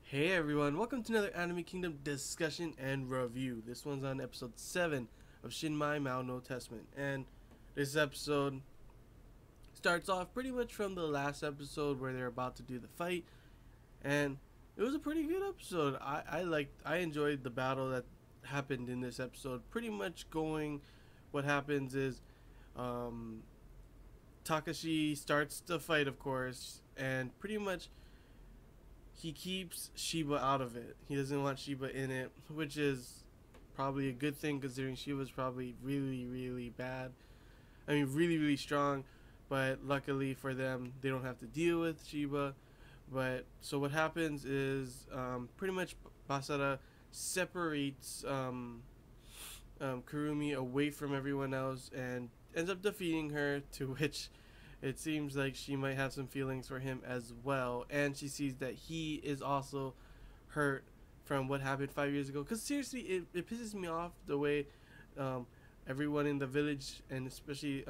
Hey everyone, welcome to another Anime Kingdom discussion and review. This one's on episode 7 of Shinmai Maou no Testament. And this episode starts off pretty much from the last episode where they're about to do the fight. And it was a pretty good episode. I enjoyed the battle that happened in this episode. Pretty much what happens is um, Takashi starts the fight, of course, and pretty much he keeps Shiba out of it. He doesn't want Shiba in it, which is probably a good thing considering Shiba's probably really, really bad. I mean, really, really strong. But luckily for them, they don't have to deal with Shiba. But so what happens is pretty much Basara separates Kurumi away from everyone else and ends up defeating her, to which it seems like she might have some feelings for him as well. And she sees that he is also hurt from what happened 5 years ago. Because seriously, it pisses me off the way um, everyone in the village, and especially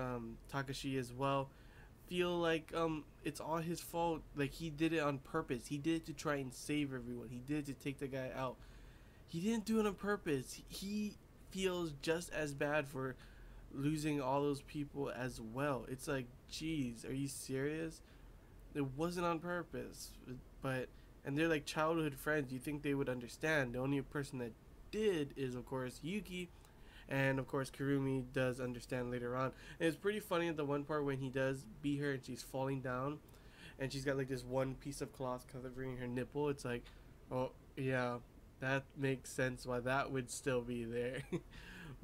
Takashi as well, feel like it's all his fault. Like he did it on purpose. He did it to try and save everyone. He did it to take the guy out. He didn't do it on purpose. He feels just as bad for losing all those people as well. It's like, geez, are you serious? It wasn't on purpose, but and they're like childhood friends. You think they would understand? The only person that did is, of course, Yuki, and of course Kurumi does understand later on. And it's pretty funny at the one part when he does beat her and she's falling down, and she's got like this one piece of cloth covering her nipple. It's like, oh yeah, that makes sense why that would still be there.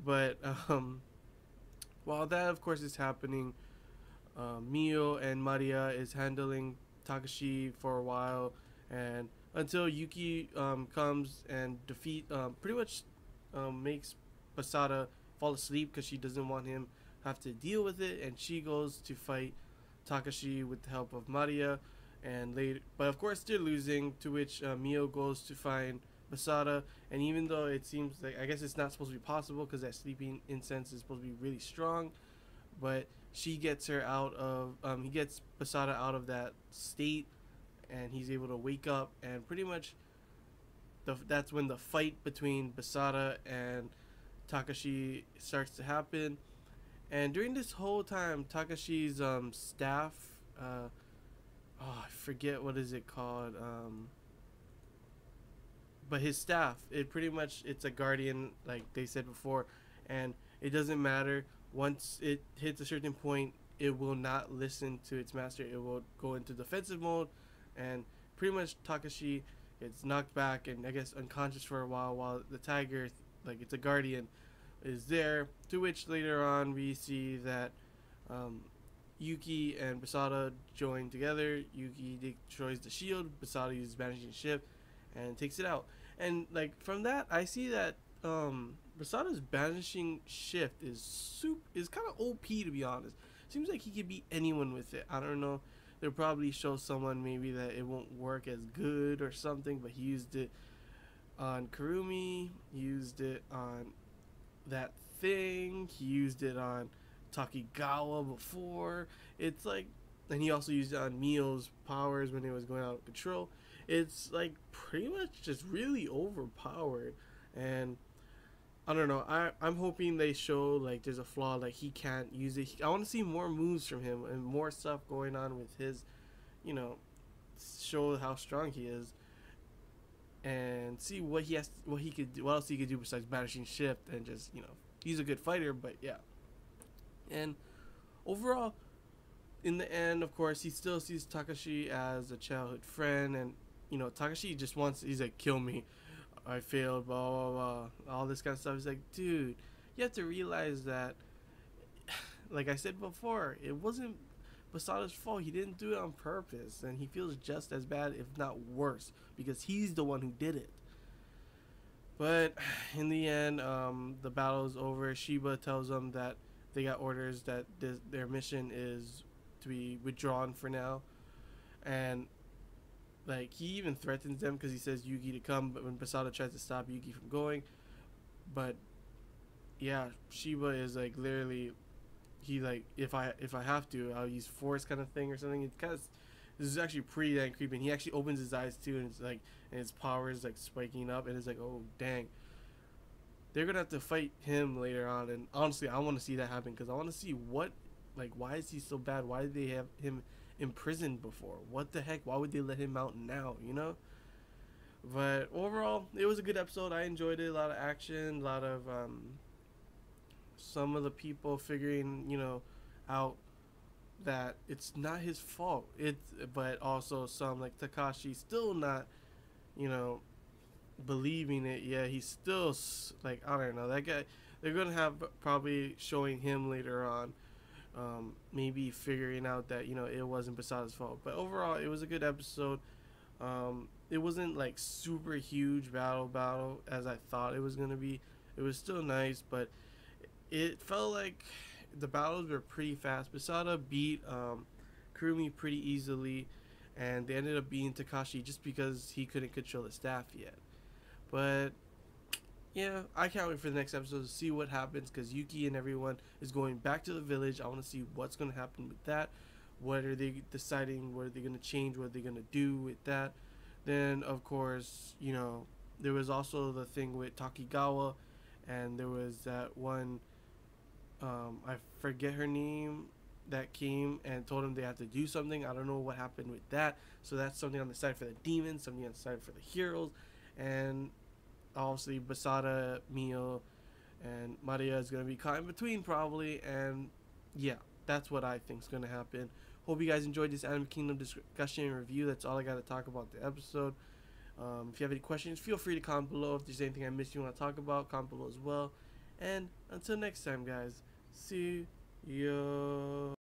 But while that of course is happening, Mio and Maria is handling Takashi for a while, and until Yuki comes and pretty much makes Basara fall asleep because she doesn't want him have to deal with it, and she goes to fight Takashi with the help of Maria, and later, but of course they're losing. To which Mio goes to find Basara, and even though it seems like I guess it's not supposed to be possible because that sleeping incense is supposed to be really strong, but she gets her out of he gets Basara out of that state, and he's able to wake up, and pretty much that's when the fight between Basara and Takashi starts to happen. And during this whole time, Takashi's staff, I forget what is it called, but his staff, it's a guardian, like they said before, and it doesn't matter. Once it hits a certain point, it will not listen to its master. It will go into defensive mode, and pretty much Takashi gets knocked back and I guess unconscious for a while the tiger, like it's a guardian, is there. To which later on we see that Yuki and Basara join together. Yuki destroys the shield. Basara uses banishing shift and takes it out. And like from that, I see that Basada's banishing shift is kind of OP, to be honest. Seems like he could beat anyone with it. I don't know. They'll probably show someone maybe that it won't work as good or something, but he used it on Kurumi. He used it on that thing. He used it on Takigawa before. It's like, and he also used it on Mio's powers when it was going out of control. It's like pretty much just really overpowered, and I don't know. I'm hoping they show like there's a flaw, like he can't use it. I want to see more moves from him and more stuff going on with his, you know, show how strong he is, and see what he could do, what else he could do besides banishing shift and just he's a good fighter. But yeah, and overall, in the end, of course, he still sees Takashi as a childhood friend, and Takashi just wants, he's like, kill me, I failed, blah blah blah, all this kind of stuff. He's like, dude, you have to realize that, like I said before, it wasn't Basada's fault. He didn't do it on purpose, and he feels just as bad, if not worse, because he's the one who did it. But in the end, the battle is over. Shiba tells them that they got orders that their mission is to be withdrawn for now, and like he even threatens them because he says Yuki to come, but when Basada tries to stop Yuki from going, but yeah, Shiba is like literally, he like, if I have to, I'll use force kind of thing or something. It kind of This is actually pretty dang creepy. And he actually opens his eyes too, and it's like, and his power is like spiking up, and it's like, oh dang, they're gonna have to fight him later on. And honestly, I want to see that happen because I want to see what, like, why is he so bad? Why did they have him imprisoned before? What the heck? Why would they let him out now? You know. But overall, it was a good episode. I enjoyed it. A lot of action, a lot of some of the people figuring, out that it's not his fault. But also some like Takashi still not, you know, believing it. Yeah, he's still like, I don't know, that guy. They're gonna have probably showing him later on, maybe figuring out that it wasn't Basada's fault. But overall, it was a good episode. It wasn't like super huge battle as I thought it was gonna be. It was still nice, but it felt like the battles were pretty fast. Basada beat Kurumi pretty easily, and they ended up beating Takashi just because he couldn't control the staff yet. But yeah, I can't wait for the next episode to see what happens because Yuki and everyone is going back to the village. I want to see what's going to happen with that. What are they deciding? What are they going to change? What are they going to do with that? Then, of course, there was also the thing with Takigawa, and there was that one, I forget her name, that came and told them they had to do something. I don't know what happened with that. So that's something on the side for the demons, something on the side for the heroes, and obviously Basada, Mio, and Maria is going to be caught in between probably. And yeah, that's what I think is going to happen. Hope you guys enjoyed this Anime Kingdom discussion and review. That's all I got to talk about the episode. If you have any questions, feel free to comment below. If there's anything I missed you want to talk about, comment below as well. And until next time, guys, see you.